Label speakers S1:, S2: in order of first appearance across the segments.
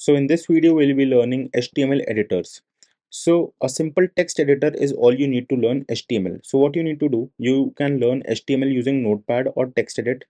S1: So in this video, we'll be learning HTML editors. So a simple text editor is all you need to learn HTML. So what you need to do, you can learn HTML using Notepad or TextEdit.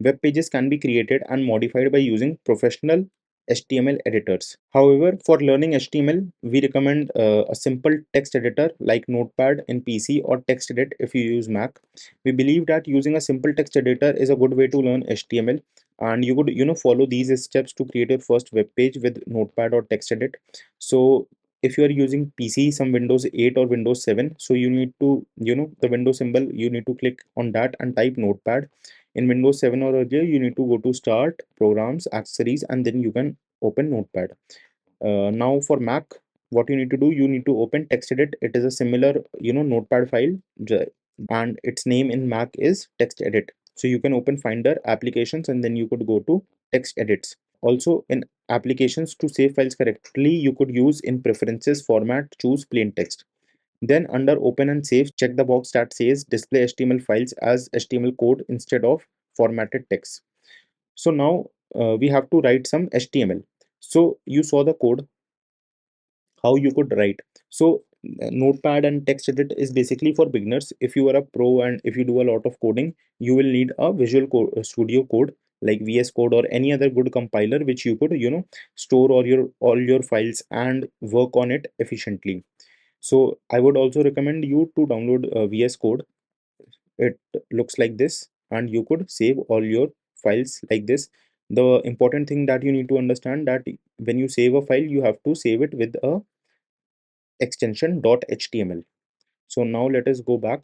S1: Web pages can be created and modified by using professional HTML editors. However, for learning HTML, we recommend a simple text editor like Notepad in PC or TextEdit if you use Mac. We believe that using a simple text editor is a good way to learn HTML, and you could follow these steps to create your first web page with Notepad or TextEdit. So if you are using PC, some Windows 8 or Windows 7, so you need to the Windows symbol, you need to click on that and type Notepad. In Windows 7 or earlier, you need to go to Start, Programs, Accessories, and then you can open Notepad. Now for Mac, what you need to do, you need to open TextEdit. It is a similar Notepad file, and its name in Mac is TextEdit. So you can open Finder, Applications, and then you could go to TextEdits. Also in Applications, to save files correctly, you could use in Preferences format, choose plain text. Then under Open and Save, check the box that says display HTML files as HTML code instead of formatted text. So now we have to write some HTML. So you saw the code, how you could write. So Notepad and TextEdit is basically for beginners. If you are a pro and if you do a lot of coding, you will need a Studio Code like VS Code or any other good compiler which you could store all your files and work on it efficiently. So I would also recommend you to download VS Code. It looks like this, and you could save all your files like this. The important thing that you need to understand, that when you save a file, you have to save it with a extension .html. So now let us go back.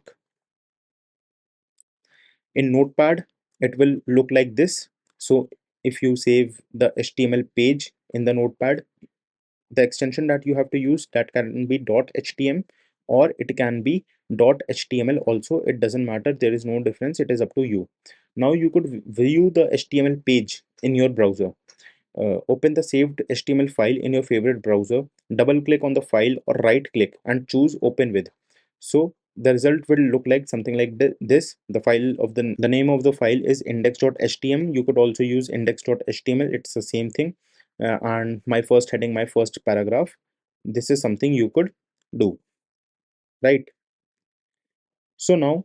S1: In Notepad, it will look like this. So if you save the HTML page in the Notepad, the extension that you have to use, that can be .htm or it can be .html also. It doesn't matter, there is no difference, it is up to you. Now you could view the HTML page in your browser. Open the saved HTML file in your favorite browser, double click on the file or right click and choose open with. So the result will look like something like this. The file of the name of the file is index.html. You could also use index.html, it's the same thing. And my first heading, my first paragraph, this is something you could do, right? So now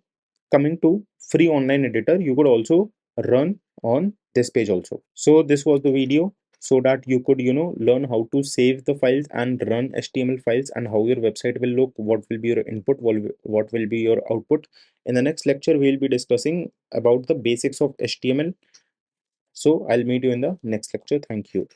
S1: coming to free online editor, you could also run on this page also. So this was the video, so that you could learn how to save the files and run HTML files and how your website will look, what will be your input, what will be your output. In the next lecture, we'll be discussing about the basics of HTML. So I'll meet you in the next lecture. Thank you.